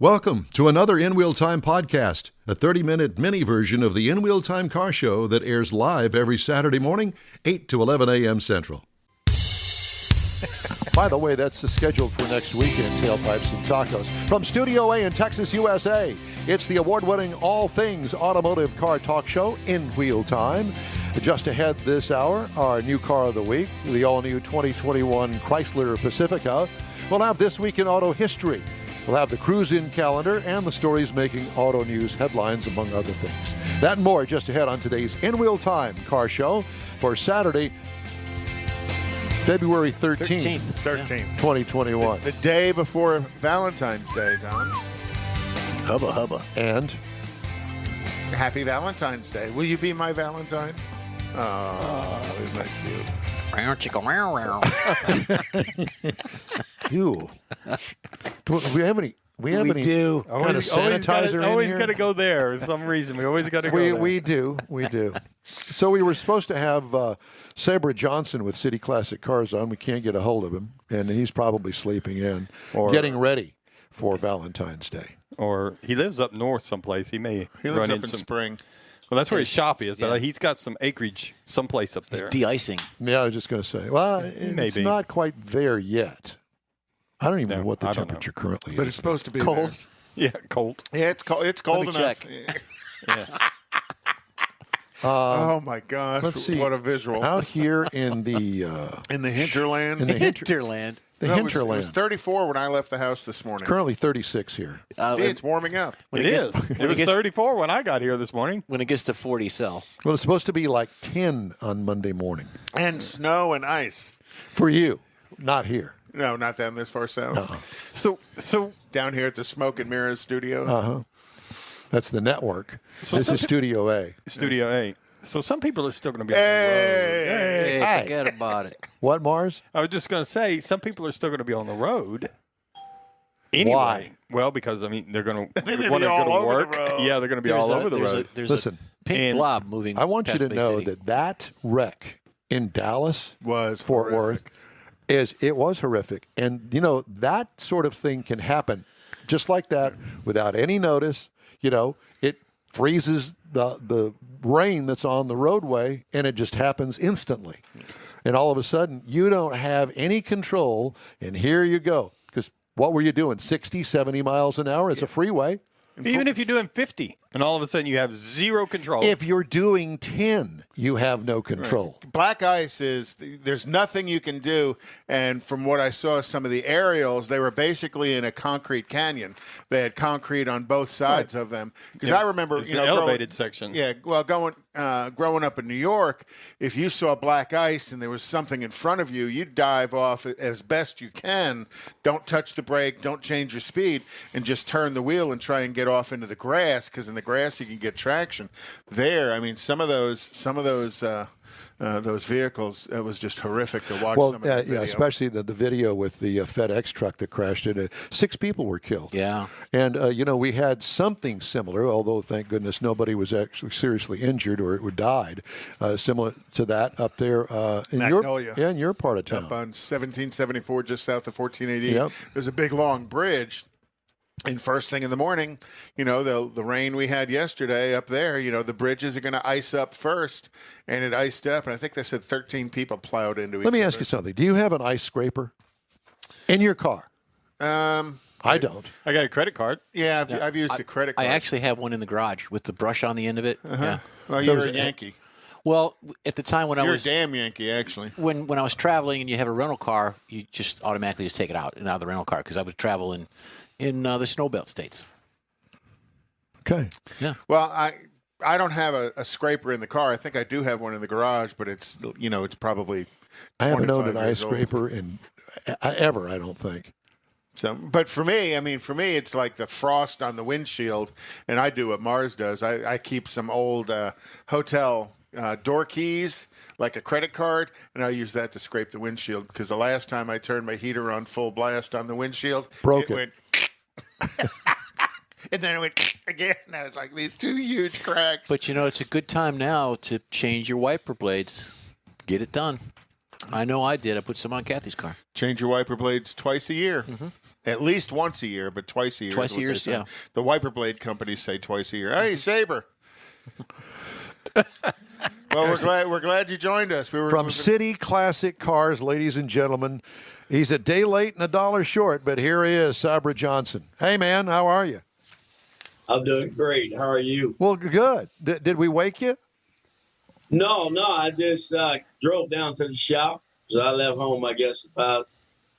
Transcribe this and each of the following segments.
Welcome to another In Wheel Time podcast, a 30-minute mini version of the In Wheel Time car show that airs live every Saturday morning, 8 to 11 a.m. Central. By the way, that's scheduled for next weekend, Tailpipes and Tacos. From Studio A in Texas, USA, it's the award-winning all things automotive car talk show, In Wheel Time. Just ahead this hour, our new car of the week, the all-new 2021 Chrysler Pacifica. We'll have This Week in Auto History. We'll have the cruise-in calendar and the stories making auto news headlines, among other things. That and more just ahead on today's In Wheel Time car show for Saturday, February 13th, 2021. The day before Valentine's Day, Tom. Hubba hubba. And? Happy Valentine's Day. Will you be my Valentine? Oh, isn't that cute? You. Do we have any? We do. Kind of sanitizer in always here? got to go there for some reason. We always got to go there. We do. So we were supposed to have Sabra Johnson with City Classic Cars on. We can't get a hold of him, and he's probably sleeping in, or getting ready for Valentine's Day. Or he lives up north someplace. He may He run lives up into in Spring. Well, that's where his shop is, but Yeah. he's got some acreage someplace up there. It's de-icing. Yeah, I was just going to say. Well, it's Maybe. not quite there yet. I don't even know what the I don't temperature currently But is. it's supposed to be Cold. Yeah, cold. there. Yeah, it's cold. It's cold me enough. check. Yeah. Oh my gosh! Let's see. What a visual! Out here in the In the hinterland. Hinterland. No, it was hinterland. 34 when I left the house this morning. Currently 36 here. See, it's warming up. It is. It was 34 when I got here this morning. When it gets to 40, sell. Well, it's supposed to be like 10 on Monday morning. And snow and ice. For you, not here. No, not down this far south. So Down here at the Smoke and Mirrors studio. That's the network. So This is Studio A. Studio A. So some people are still going to be Hey! Hey, forget about it. What, Mars? I was just going to say, some people are still going to be on the road. Anyway. Why? Well, because, I mean, they're going to gonna want be to all go to over the work. road. Yeah, they're going to be all over the road. There's Listen, a pink and blob moving. I want you to past Bay know City. that wreck in Dallas Was Fort horrific. Worth was horrific. And, you know, that sort of thing can happen just like that without any notice. You know, it freezes the rain that's on the roadway, and it just happens instantly. And all of a sudden, you don't have any control, and here you go. Because what were you doing, 60, 70 miles an hour? It's a freeway. Even if you're doing 50, and all of a sudden you have zero control. If you're doing 10, you have no control. Black ice there's nothing you can do. And from what I saw, some of the aerials, they were basically in a concrete canyon. They had concrete on both sides of them. Because I remember, it's an elevated section. Yeah, well, growing up in New York, if you saw black ice and there was something in front of you, you'd dive off as best you can. Don't touch the brake, don't change your speed, and just turn the wheel and try and get off into the grass, because in the grass you can get traction. There, I mean, some of those vehicles, it was just horrific to watch. Well, some of that video. especially the video with the FedEx truck that crashed into 6 people were killed. Yeah. And, we had something similar, although thank goodness nobody was actually seriously injured or died, similar to that up there in Magnolia. in your part of town. Up on 1774, just south of 1480. Yep. There's a big, long bridge. And first thing in the morning, the rain we had yesterday up there, the bridges are going to ice up first. And it iced up. And I think they said 13 people plowed into each other. Let me ask you something. Do you have an ice scraper in your car? I don't. I got a credit card. Yeah, I've used a credit card. I actually have one in the garage with the brush on the end of it. Yeah. Well, you're a Yankee. Well, at the time when I You're was a damn Yankee, actually. when I was traveling and you have a rental car, you just automatically just take it out of the rental car, because I would travel in the snowbelt states. Okay. Yeah. Well, I don't have a scraper in the car. I think I do have one in the garage, but it's probably 25 I haven't owned an ice years old. scraper ever, I don't think. So, but for me, it's like the frost on the windshield, and I do what Mars does. I keep some old hotel door keys, like a credit card, and I use that to scrape the windshield, because the last time I turned my heater on full blast on the windshield, Broke it. went and then it went again. And I was like, these 2 huge cracks. But it's a good time now to change your wiper blades. Get it done. I know I did. I put some on Kathy's car. Change your wiper blades twice a year. At least once a year, but twice a year. Twice a year, yeah. The wiper blade companies say twice a year. Hey, Sabre. Well, we're glad you joined us. From City Classic Cars, ladies and gentlemen. He's a day late and $1 short, but here he is, Sabra Johnson. Hey, man, how are you? I'm doing great. How are you? Well, good. Did we wake you? No. I just drove down to the shop. So I left home, I guess, about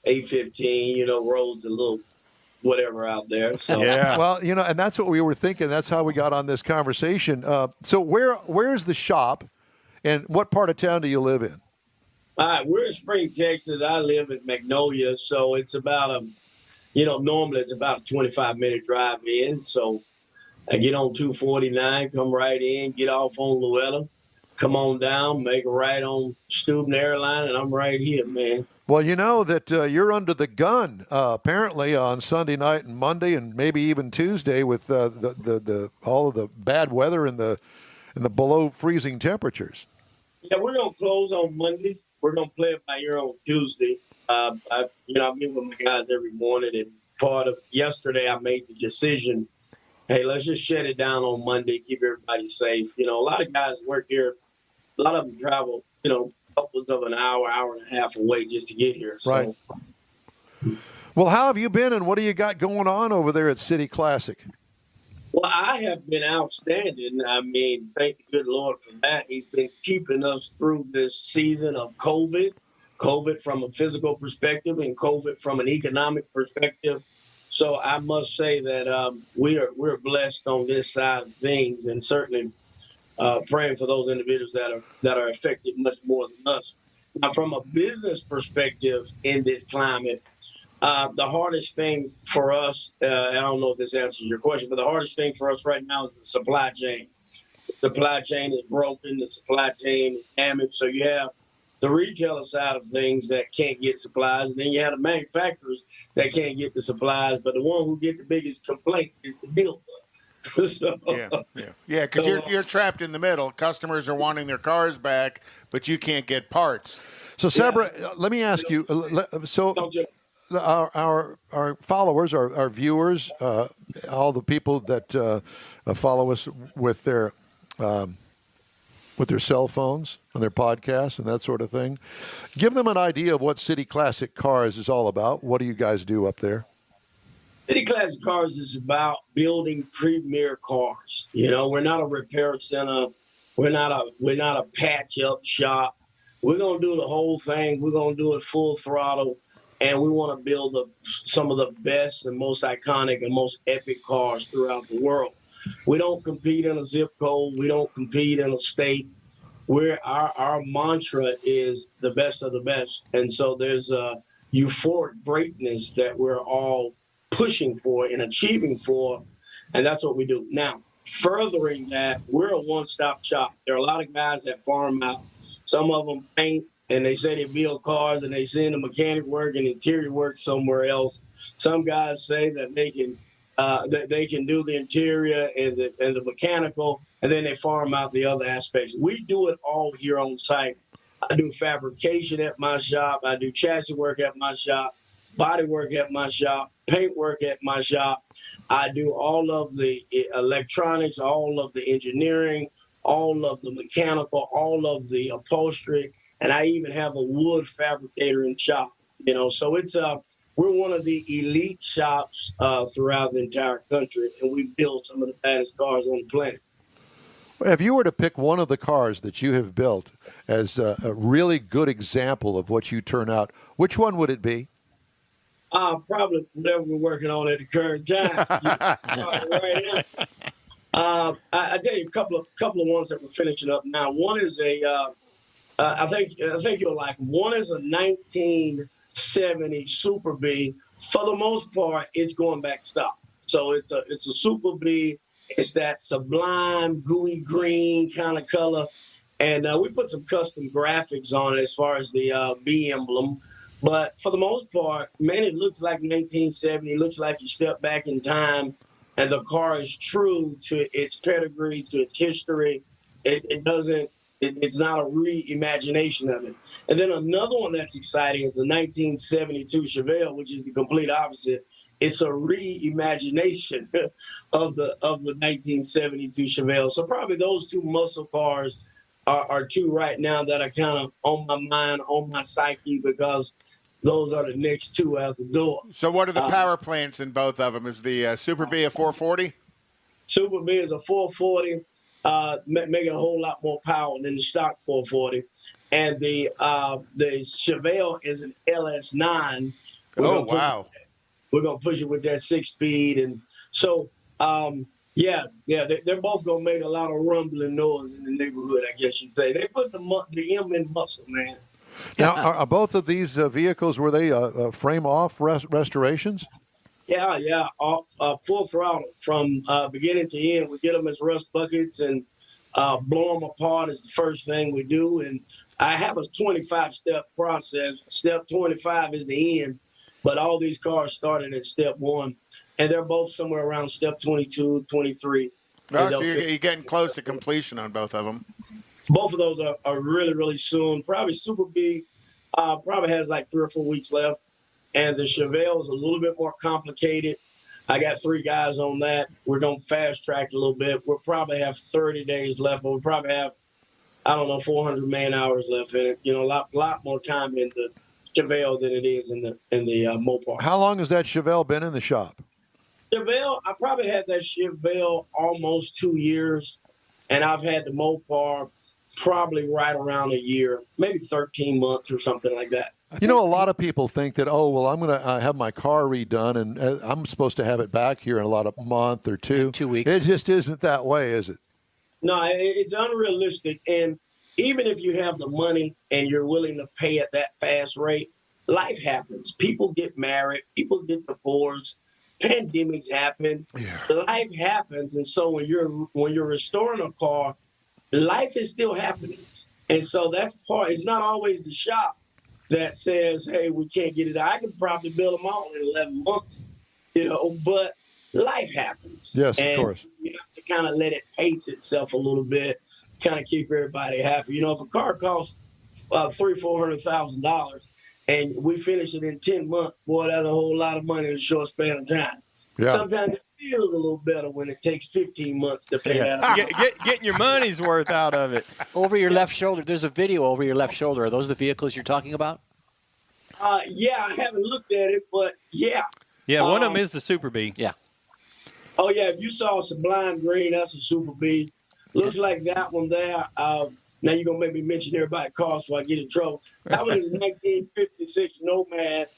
8:15. Roads a little whatever out there. So yeah. Well, and that's what we were thinking. That's how we got on this conversation. So where's the shop, and what part of town do you live in? All right, we're in Spring, Texas. I live in Magnolia, so it's about normally it's about a 25-minute drive in. So I get on 249, come right in, get off on Luella, come on down, make a right on Steuben Airline, and I'm right here, man. Well, you know that you're under the gun apparently on Sunday night and Monday and maybe even Tuesday with the all of the bad weather and the below freezing temperatures. Yeah, we're gonna close on Monday. We're gonna play it by ear on Tuesday. I meet with my guys every morning, and part of yesterday I made the decision. Hey, let's just shut it down on Monday, keep everybody safe. A lot of guys work here. A lot of them travel, upwards of an hour and a half away just to get here. So. Right. Well, how have you been, and what do you got going on over there at City Classic? Well, I have been outstanding. I mean, thank the good Lord for that. He's been keeping us through this season of COVID from a physical perspective and COVID from an economic perspective. So I must say that we're blessed on this side of things, and certainly praying for those individuals that are affected much more than us. Now, from a business perspective in this climate, the hardest thing for us, I don't know if this answers your question, but the hardest thing for us right now is the supply chain. The supply chain is broken. The supply chain is damaged. So you have the retailer side of things that can't get supplies, and then you have the manufacturers that can't get the supplies. But the one who get the biggest complaint is the dealer. So, yeah, because you're trapped in the middle. Customers are wanting their cars back, but you can't get parts. So, Sabra, let me ask you. Our followers, our viewers, all the people that follow us with their cell phones and their podcasts and that sort of thing, give them an idea of what City Classic Cars is all about. What do you guys do up there? City Classic Cars is about building premier cars. We're not a repair center. We're not a patch-up shop. We're going to do the whole thing. We're going to do it full throttle. And we want to build some of the best and most iconic and most epic cars throughout the world. We don't compete in a zip code. We don't compete in a state. Our mantra is the best of the best. And so there's a euphoric greatness that we're all pushing for and achieving for, and that's what we do. Now, furthering that, we're a one-stop shop. There are a lot of guys that farm out. Some of them paint, and they say they build cars, and they send the mechanic work and interior work somewhere else. Some guys say that they can do the interior and the mechanical, and then they farm out the other aspects. We do it all here on site. I do fabrication at my shop. I do chassis work at my shop, body work at my shop, paint work at my shop. I do all of the electronics, all of the engineering, all of the mechanical, all of the upholstery, and I even have a wood fabricator in the shop. So it's we're one of the elite shops throughout the entire country, and we build some of the baddest cars on the planet. If you were to pick one of the cars that you have built as a really good example of what you turn out, which one would it be? Probably whatever we're working on at the current time. I tell you a couple of ones that we're finishing up now. One is I think you'll like them. One is a 1970 Super B. For the most part, it's going back stock. So it's a Super B. It's that sublime, gooey green kind of color. And we put some custom graphics on it as far as the B emblem. But for the most part, man, it looks like 1970. It looks like you step back in time, and the car is true to its pedigree, to its history. It's not a reimagination of it. And then another one that's exciting is a 1972 Chevelle, which is the complete opposite. it's a reimagination of the 1972 Chevelle. So probably those two muscle cars are two right now that are kind of on my mind, on my psyche, because those are the next two out the door. So what are the power plants in both of them? Is the Super B a 440? Super B is a 440, making a whole lot more power than the stock 440. And the Chevelle is an LS9. Oh, wow. We're going to push it with that 6-speed. And so, they're both going to make a lot of rumbling noise in the neighborhood, I guess you'd say. They put the M in muscle, man. Now, are both of these vehicles, were they frame-off restorations? Yeah, full throttle from beginning to end. We get them as rust buckets and blow them apart is the first thing we do. And I have a 25-step process. Step 25 is the end, but all these cars started at step 1, and they're both somewhere around step 22, 23. Oh, so you're getting close to completion on both of them. Both of those are really, really soon. Probably Super B probably has like 3 or 4 weeks left. And the Chevelle is a little bit more complicated. I got 3 guys on that. We're going to fast track a little bit. We'll probably have 30 days left, but we'll probably have, 400 man hours left in it. A lot more time in the Chevelle than it is in the Mopar. How long has that Chevelle been in the shop? Chevelle, I probably had that Chevelle almost 2 years, and I've had the Mopar probably right around a year, maybe 13 months or something like that. A lot of people think that, I'm going to have my car redone, and I'm supposed to have it back here in a month or 2. 2 weeks. It just isn't that way, is it? No, it's unrealistic. And even if you have the money and you're willing to pay at that fast rate, life happens. People get married. People get divorced. Pandemics happen. Yeah. Life happens. And so when you're restoring a car, life is still happening. And so that's part. It's not always the shop that says, hey, we can't get it out. I can probably build them all in 11 months, but life happens. Yes, of course. You have to kind of let it pace itself a little bit, kind of keep everybody happy. If a car costs $300,000-$400,000 and we finish it in 10 months, boy, that's a whole lot of money in a short span of time. Yeah. Sometimes it feels a little better when it takes 15 months to pay that. Getting your money's worth out of it. Over your left shoulder, there's a video over your left shoulder. Are those the vehicles you're talking about? Yeah, I haven't looked at it, but yeah. Yeah, one of them is the Super B. Yeah. Oh, yeah, if you saw Sublime Green, that's a Super B. Looks like that one there. Now you're going to make me mention everybody's car so I get in trouble. That one is 1956 Nomad.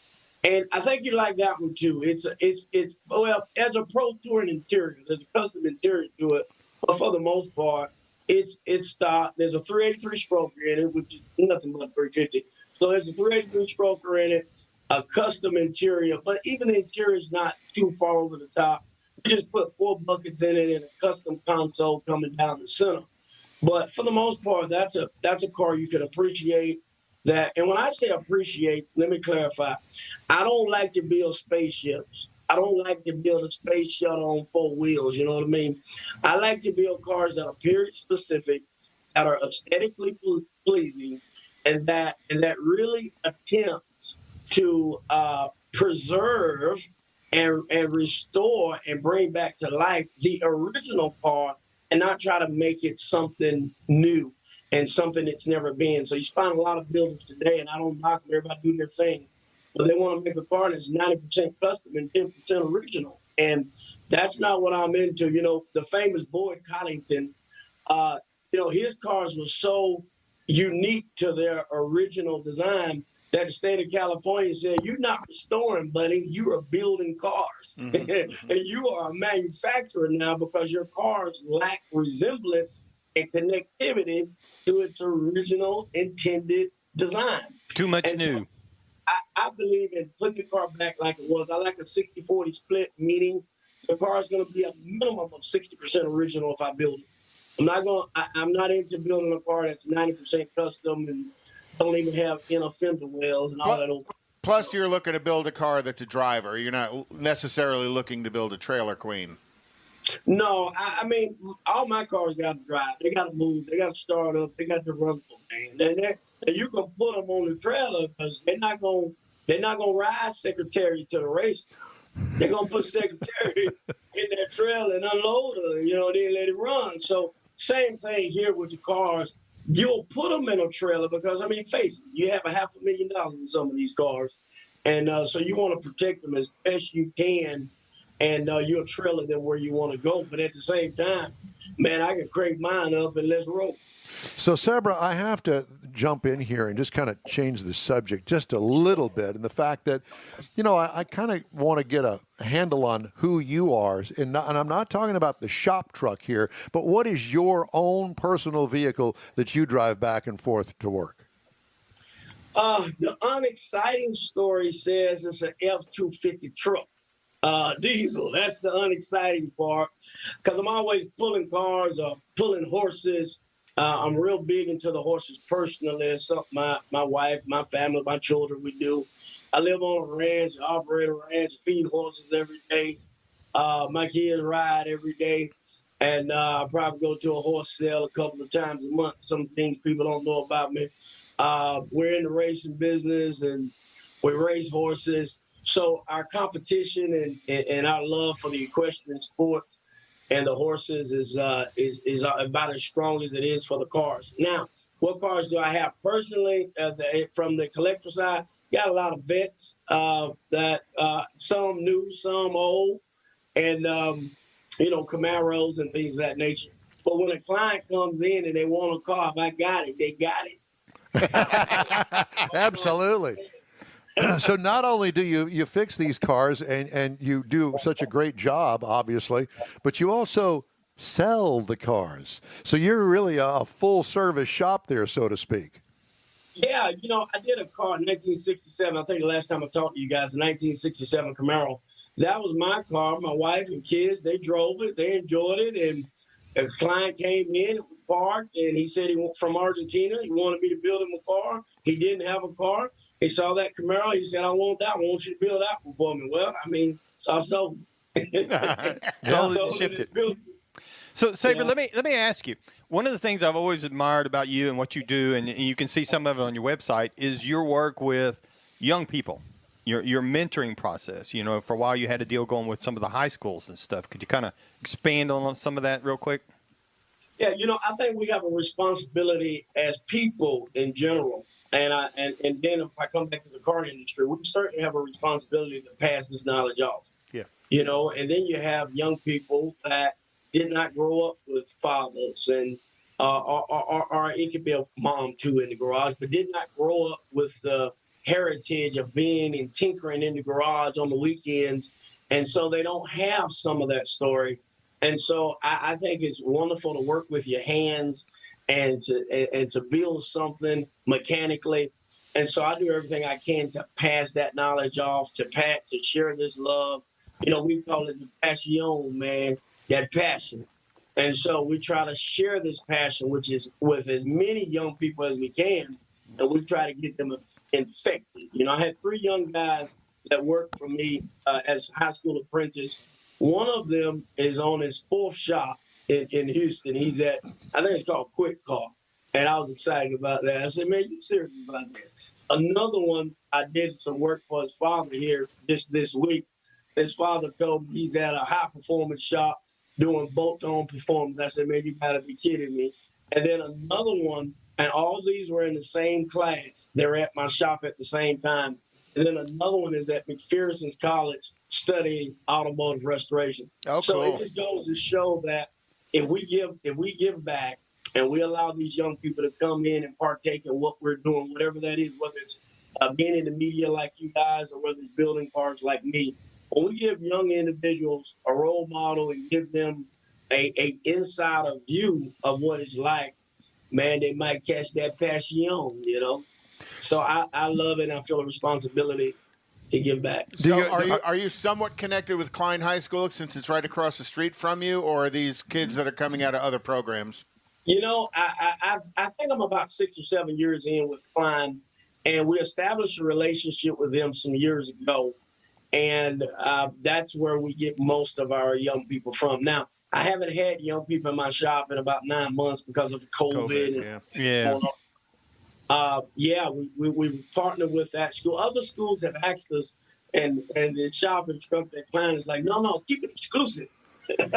And I think you like that one too. It's as a Pro Touring interior, there's a custom interior to it, but for the most part, it's stock. There's a 383 stroker in it, which is nothing but 350. So there's a 383 stroker in it, a custom interior, but even the interior is not too far over the top. We just put 4 buckets in it and a custom console coming down the center. But for the most part, that's a car you can appreciate. That, and when I say appreciate, let me clarify. I don't like to build spaceships. I don't like to build a space shuttle on 4 wheels. You know what I mean? I like to build cars that are period specific, that are aesthetically pleasing, and that really attempts to preserve and restore and bring back to life the original car, and not try to make it something new and something it's never been. So you find a lot of builders today, and I don't knock them, everybody do their thing, but they want to make a car that's 90% custom and 10% original. And that's not what I'm into. The famous Boyd Coddington, his cars were so unique to their original design that the state of California said, you're not restoring, buddy, you are building cars. Mm-hmm. And you are a manufacturer now because your cars lack resemblance and connectivity to its original intended design. Too much new. So I believe in putting the car back like it was. I like a 60-40 split, meaning the car is going to be a minimum of 60% original if I build it. I'm not into building a car that's 90% custom and don't even have inner fender wells and all that old. Plus, you're looking to build a car that's a driver. You're not necessarily looking to build a trailer queen. No, I mean, all my cars got to drive. They got to move. They got to start up. They got to run, man. And you can put them on the trailer because they're not going to ride secretary to the race. They're going to put secretary in that trailer and unload her, then let it run. So same thing here with the cars. You'll put them in a trailer because, face it, you have $500,000 in some of these cars. And so you want to protect them as best you can. And you'll trailer them where you want to go. But at the same time, man, I can crank mine up and let's roll. So, Sabra, I have to jump in here and just kind of change the subject just a little bit. And the fact that, I kind of want to get a handle on who you are. And I'm not talking about the shop truck here, but what is your own personal vehicle that you drive back and forth to work? The unexciting story says it's an F-250 truck. Diesel. That's the unexciting part because I'm always pulling cars or pulling horses. I'm real big into the horses personally. It's something my wife, my family, my children, we do. I live on a ranch, operate a ranch, feed horses every day. My kids ride every day. And I probably go to a horse sale a couple of times a month. Some things people don't know about me. We're in the racing business and we race horses. So our competition and our love for the equestrian sports and the horses is about as strong as it is for the cars. Now, what cars do I have personally? From the collector side, got a lot of vets that some new, some old, and Camaros and things of that nature. But when a client comes in and they want a car, if I got it, they got it. Absolutely. So not only do you fix these cars and you do such a great job, obviously, but you also sell the cars. So you're really a full-service shop there, so to speak. Yeah, I did a car in 1967. I think the last time I talked to you guys, a 1967 Camaro. That was my car. My wife and kids, they drove it. They enjoyed it. And a client came in, it was parked, and he said he was from Argentina. He wanted me to build him a car. He didn't have a car. He saw that Camaro. He said, I want that one. I want you to build that one for me. Well, so I sold it. Shifted. So, Sabra, let me ask you. One of the things I've always admired about you and what you do, and you can see some of it on your website, is your work with young people, your mentoring process. For a while you had a deal going with some of the high schools and stuff. Could you kind of expand on some of that real quick? Yeah, I think we have a responsibility as people in general. And then if I come back to the car industry, we certainly have a responsibility to pass this knowledge off. Yeah. And then you have young people that did not grow up with fathers and or it could be a mom too in the garage, but did not grow up with the heritage of being and tinkering in the garage on the weekends. And so they don't have some of that story. And so I think it's wonderful to work with your hands and to build something mechanically. And so I do everything I can to pass that knowledge off, to share this love. We call it the passion, man, that passion. And so we try to share this passion, which is with as many young people as we can, and we try to get them infected. I had 3 young guys that worked for me as high school apprentices. One of them is on his 4th shop in Houston. He's at, I think it's called Quick Car. And I was excited about that. I said, man, you serious about this? Another one, I did some work for his father here just this week. His father told me he's at a high-performance shop doing bolt-on performance. I said, man, you got to be kidding me. And then another one, and all these were in the same class. They were at my shop at the same time. And then another one is at McPherson's College studying automotive restoration. Oh, so cool. It just goes to show that if we give back and we allow these young people to come in and partake in what we're doing, whatever that is, whether it's being in the media like you guys or whether it's building cars like me, when we give young individuals a role model and give them a insider view of what it's like, man, they might catch that passion, So I love it, and I feel a responsibility to give back. So are you somewhat connected with Klein High School since it's right across the street from you, or are these kids that are coming out of other programs? I think I'm about 6 or 7 years in with Klein, and we established a relationship with them some years ago. And that's where we get most of our young people from. Now, I haven't had young people in my shop in about 9 months because of COVID. We partnered with that school. Other schools have asked us, And the shop instructor at Klein is like, no, keep it exclusive.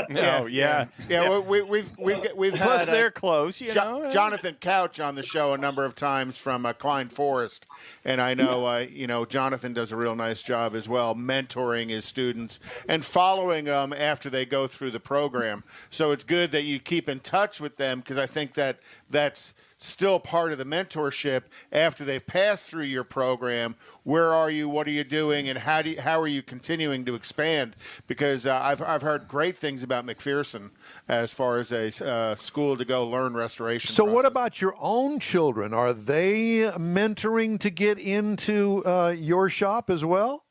No, yeah. We've Plus, had they're close, you know. Jonathan Couch on the show a number of times from Klein Forest, and I know Jonathan does a real nice job as well, mentoring his students and following them after they go through the program. So it's good that you keep in touch with them, because I think that's still part of the mentorship after they've passed through your program. Where are you? What are you doing? And how are you continuing to expand? Because I've heard great things about McPherson as far as a school to go learn restoration. So process. what about your own children? Are they mentoring to get into your shop as well?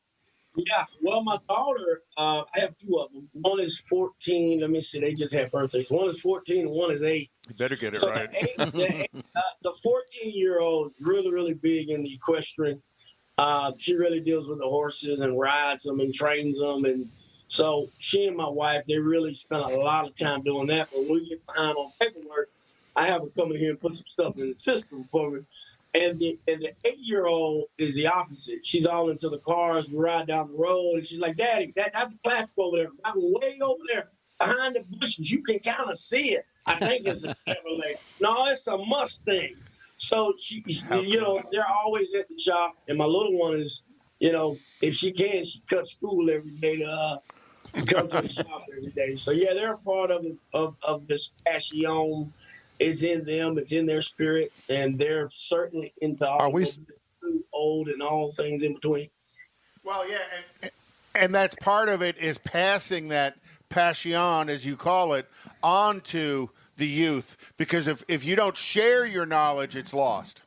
Yeah, well, my daughter, I have two of them. One is 14. Let me see, they just had birthdays. One is 14 and one is 8. You better get it So right. the 14-year-old is really, really big in the equestrian. She really deals with the horses and rides them and trains them. And so she and my wife, they really spend a lot of time doing that. But when we get behind on paperwork, I have her come in here and put some stuff in the system for me. And the 8-year-old is the opposite. She's all into the cars. We ride down the road, and she's like, "Daddy, that's a classic over there. I'm way over there behind the bushes. You can kind of see it. I think it's a Chevrolet. No, it's a Mustang." So she they're always at the shop. And my little one is, if she can, she cuts school every day to come to the shop every day. So yeah, they're a part of this passion. It's in them. It's in their spirit, and they're certainly into all old and all things in between. Well, yeah, and that's part of it is passing that passion, as you call it, on to the youth. Because if you don't share your knowledge, it's lost.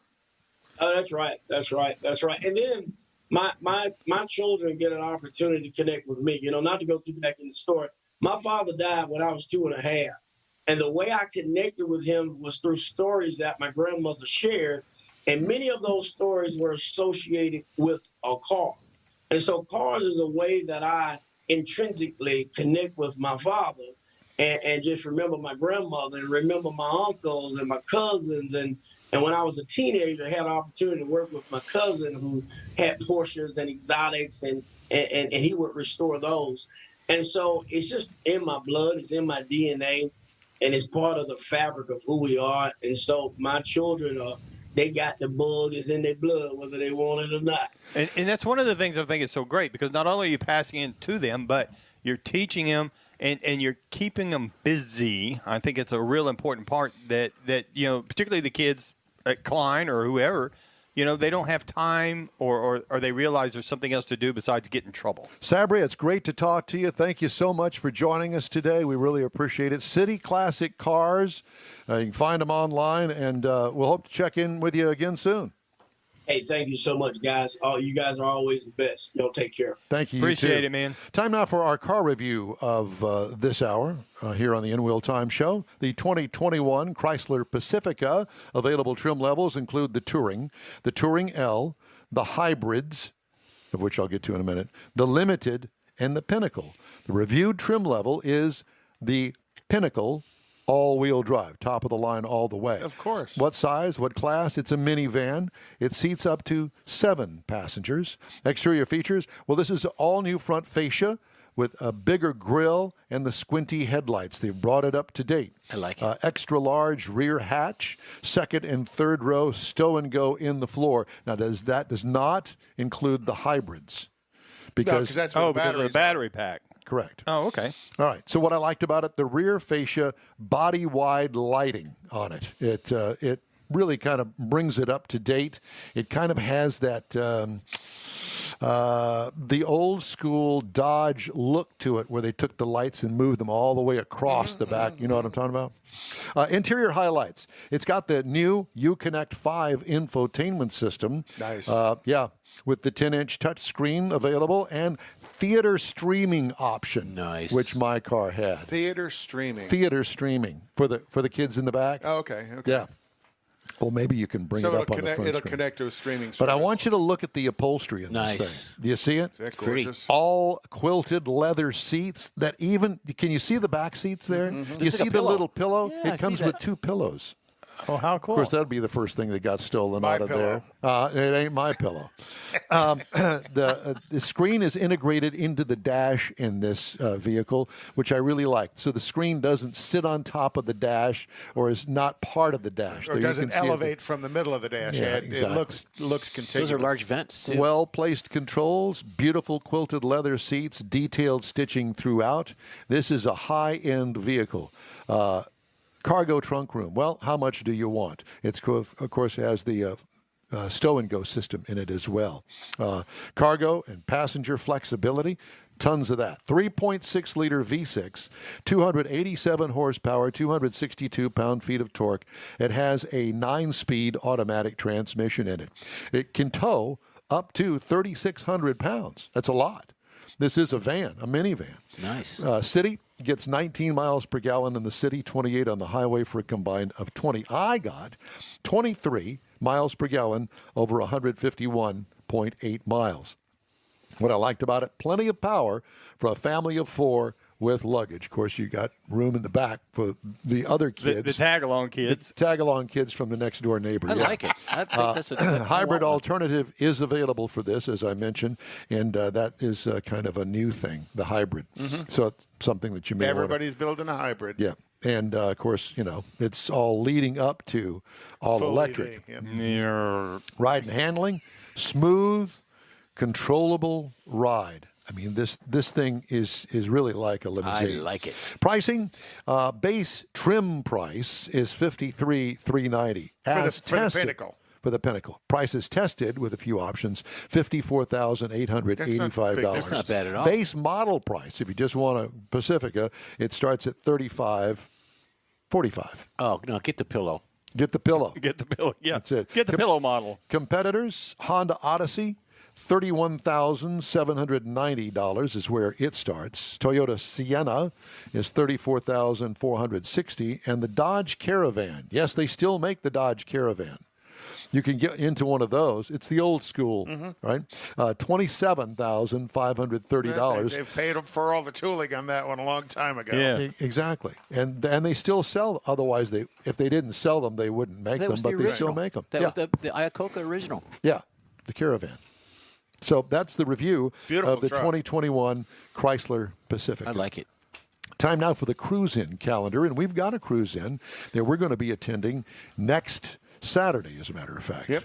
Oh, that's right. And then my children get an opportunity to connect with me. Not to go too back in the story. My father died when I was 2.5. And the way I connected with him was through stories that my grandmother shared. And many of those stories were associated with a car. And so cars is a way that I intrinsically connect with my father and just remember my grandmother and remember my uncles and my cousins. And when I was a teenager, I had an opportunity to work with my cousin who had Porsches and exotics, and he would restore those. And so it's just in my blood. It's in my DNA. And it's part of the fabric of who we are. And so my children they got the bug is in their blood, whether they want it or not. And that's one of the things I think is so great, because not only are you passing it to them, but you're teaching them and you're keeping them busy. I think it's a real important part that particularly the kids at Klein or whoever, they don't have time or they realize there's something else to do besides get in trouble. Sabra, it's great to talk to you. Thank you so much for joining us today. We really appreciate it. City Classic Cars. You can find them online, and we'll hope to check in with you again soon. Hey, thank you so much, guys. You guys are always the best. Take care. Thank you. Appreciate it, man. Time now for our car review of this hour here on the In Wheel Time Show. The 2021 Chrysler Pacifica. Available trim levels include the Touring L, the Hybrids, of which I'll get to in a minute, the Limited, and the Pinnacle. The reviewed trim level is the Pinnacle all-wheel drive, top of the line all the way. Of course. What size, what class? It's a minivan. It seats up to 7 passengers. Exterior features, well, this is all-new front fascia with a bigger grille and the squinty headlights. They've brought it up to date. I like it. Extra large rear hatch, second and third row stow and go in the floor. Now, that does not include the hybrids. Because that's what because of the battery pack. Correct. Oh, okay. All right. So what I liked about it, the rear fascia body-wide lighting on it. It really kind of brings it up to date. It kind of has that the old school Dodge look to it, where they took the lights and moved them all the way across the back. You know what I'm talking about? Interior highlights. It's got the new Uconnect 5 infotainment system. Nice. Yeah. With the 10-inch touchscreen available and theater streaming option, nice, which my car had. Theater streaming For the kids in the back. Oh, okay. Yeah. Well, maybe you can bring it up on the front it'll screen. connect to a streaming service. But I want you to look at the upholstery in Nice. this thing. Do you see it? Is that gorgeous? All quilted leather seats can you see the back seats there? You like see a the pillow. little pillow? Yeah, I it see comes that. with 2 pillows. Oh, how cool. Of course, that'd be the first thing that got stolen My out of pillow. there. It ain't my pillow. The screen is integrated into the dash in this vehicle, which I really like. So the screen doesn't sit on top of the dash or is not part of the dash. Or doesn't elevate from the middle of the dash. Yeah, It exactly. looks contiguous. Those are large vents, too. Well-placed controls, beautiful quilted leather seats, detailed stitching throughout. This is a high-end vehicle. Cargo trunk room. Well, how much do you want? It's, of course, has the stow and go system in it as well. Cargo and passenger flexibility, tons of that. 3.6 liter V6, 287 horsepower, 262 pound-feet of torque. It has a 9-speed automatic transmission in it. It can tow up to 3,600 pounds. That's a lot. This is a van, a minivan. Nice. City gets 19 miles per gallon in the city, 28 on the highway for a combined of 20. I got 23 miles per gallon over 151.8 miles. What I liked about it, plenty of power for a family of 4 with luggage. Of course, you got room in the back for the other kids. The tag-along kids. The tag-along kids from the next-door neighbor. I like it. I think that's a hybrid alternative is available for this, as I mentioned, and that is kind of a new thing, the hybrid. So it's something that you may Everybody's building a hybrid. Yeah. And, of course, it's all leading up to all Full electric. EV, yeah. Ride and handling, smooth, controllable ride. I mean, this thing is really like a limousine. I like it. Pricing, base trim price is $53,390. For the Pinnacle. For the Pinnacle. Price is tested with a few options, $54,885. That's not bad at all. Base model price, if you just want a Pacifica, it starts at $35,445. Oh, no, get the pillow. Get the pillow. Get the pillow. Yeah. That's it. Get the pillow model. Competitors, Honda Odyssey, $31,790 is where it starts. Toyota Sienna is $34,460, and the Dodge Caravan. Yes, they still make the Dodge Caravan. You can get into one of those. It's the old school, right? $27,530. They've paid for all the tooling on that one a long time ago. Yeah. Exactly, and they still sell. Otherwise, if they didn't sell them, they wouldn't make That them. was But the they still original. make them. That yeah. was the Iacocca original. Yeah, the Caravan. So that's the review Beautiful of the truck. 2021 Chrysler Pacifica. I like it. Time now for the cruise-in calendar, and we've got a cruise-in that we're going to be attending next Saturday, as a matter of fact. Yep.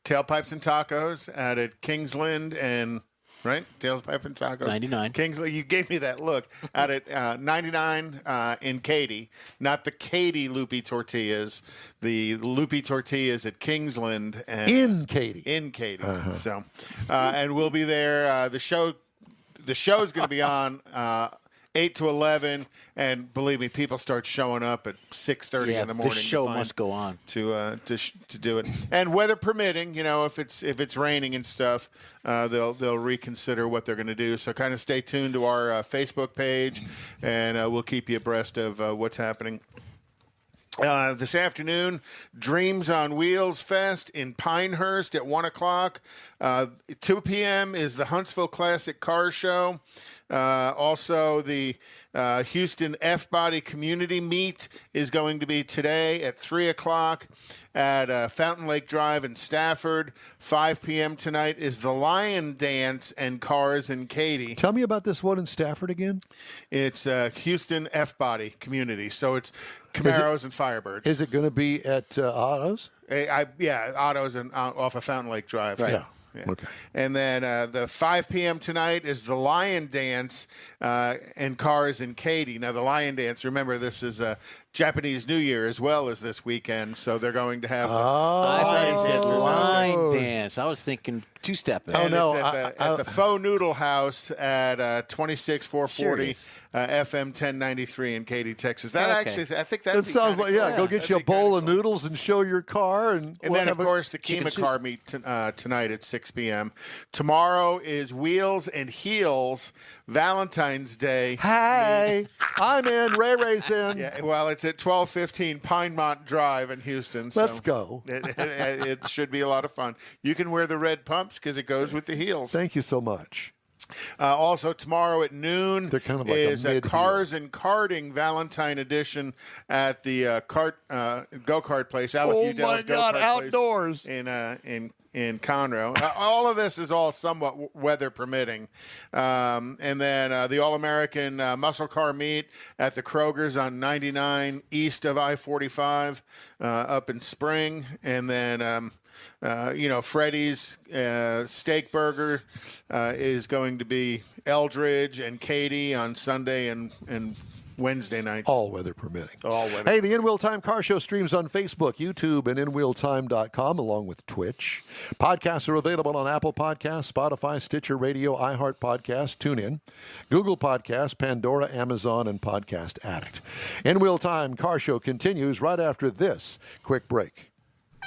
Tailpipes and Tacos out at Kingsland and, right? Tailpipes and Tacos. 99. Kingsland. You gave me that look. Out at 99 in Katy. Not the Katy Loopy Tortillas. The Loopy Tortillas at Kingsland. And In Katy. In Katy. So, and we'll be there. The show's going to be on 8 to 11, and believe me, people start showing up at 6:30 in the morning. This show to must go on to do it, and weather permitting. If it's raining and stuff, they'll reconsider what they're going to do. So kind of stay tuned to our Facebook page, and we'll keep you abreast of what's happening. This afternoon, Dreams on Wheels Fest in Pinehurst at 1 o'clock. 2 p.m. is the Huntsville Classic Car Show. Also, the Houston F-Body Community Meet is going to be today at 3 o'clock at Fountain Lake Drive in Stafford. 5 p.m. tonight is the Lion Dance and Cars in Katy. Tell me about this one in Stafford again. It's Houston F-Body Community, so it's Camaros and Firebirds. Is it going to be at Otto's? Yeah, Otto's and off of Fountain Lake Drive. Right. Yeah. Yeah. Okay. And then the 5 p.m. tonight is the Lion Dance and Cars in Katy. Now, the Lion Dance, remember, this is Japanese New Year as well as this weekend, so they're going to have I thought he said Oh. line dance. I was thinking two-step. and no, it's at the Faux Noodle House at 26440 FM 1093 in Katy, Texas. That Okay. actually, I think that It sounds like, go get That'd you a be bowl kinda of cool. noodles and show your car. And And then, of course, the Kima Car Meet tonight at 6 p.m. Tomorrow is Wheels and Heels Valentine's Day. Hey, I'm in. Ray Ray's in. Yeah, well, it's at 1215 Pinemont Drive in Houston. So Let's go. It should be a lot of fun. You can wear the red pumps because it goes with the heels. Thank you so much. Also, tomorrow at noon They're kind of like is a a mid-heel. Cars and Karting Valentine like a mid-heel. Cars and Karting Valentine edition at the go-kart place. Alec Oh Udell's my God, go-kart place outdoors. in Conroe. All of this is all somewhat weather permitting. And then the All-American Muscle Car Meet at the Kroger's on 99 east of I-45 up in Spring. And then Freddie's Steak Burger is going to be Eldridge and Katie on Sunday and Wednesday nights. All weather permitting. All weather. Hey, the In Wheel Time Car Show streams on Facebook, YouTube, and InWheelTime.com, along with Twitch. Podcasts are available on Apple Podcasts, Spotify, Stitcher Radio, iHeart Podcasts, TuneIn, Google Podcasts, Pandora, Amazon, and Podcast Addict. In Wheel Time Car Show continues right after this quick break.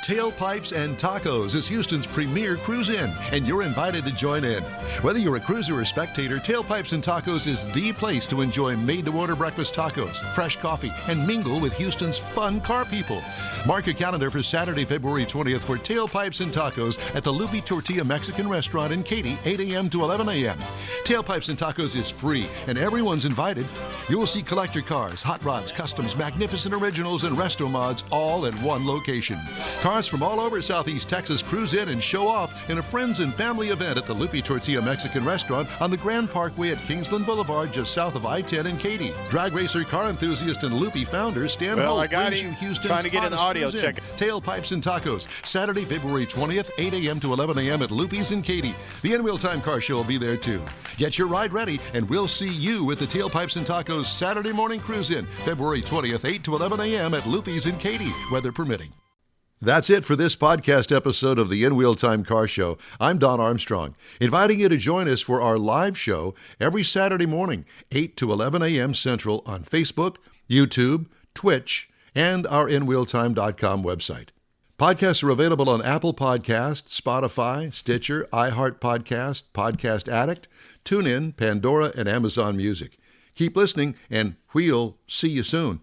Tailpipes and Tacos is Houston's premier cruise-in, and you're invited to join in. Whether you're a cruiser or spectator, Tailpipes and Tacos is the place to enjoy made-to-order breakfast tacos, fresh coffee, and mingle with Houston's fun car people. Mark your calendar for Saturday, February 20th for Tailpipes and Tacos at the Lupi Tortilla Mexican Restaurant in Katy, 8 a.m. to 11 a.m. Tailpipes and Tacos is free, and everyone's invited. You will see collector cars, hot rods, customs, magnificent originals, and Restomods all at one location. Cars from all over Southeast Texas cruise in and show off in a friends and family event at the Lupi Tortilla Mexican Restaurant on the Grand Parkway at Kingsland Boulevard, just south of I-10 in Katy. Drag racer, car enthusiast, and Lupi founder Stan Holt brings you Houston's trying to get an hottest audio cruise-in. check. Tailpipes and Tacos, Saturday, February 20th, 8 a.m. to 11 a.m. at Lupi's in Katy. The In Wheel Time Car Show will be there too. Get your ride ready, and we'll see you at the Tailpipes and Tacos Saturday morning cruise-in, February 20th, 8 to 11 a.m. at Lupi's in Katy, weather permitting. That's it for this podcast episode of the In Wheel Time Car Show. I'm Don Armstrong, inviting you to join us for our live show every Saturday morning, 8 to 11 a.m. Central on Facebook, YouTube, Twitch, and our InWheelTime.com website. Podcasts are available on Apple Podcasts, Spotify, Stitcher, iHeart Podcast, Podcast Addict, TuneIn, Pandora, and Amazon Music. Keep listening, and we'll see you soon.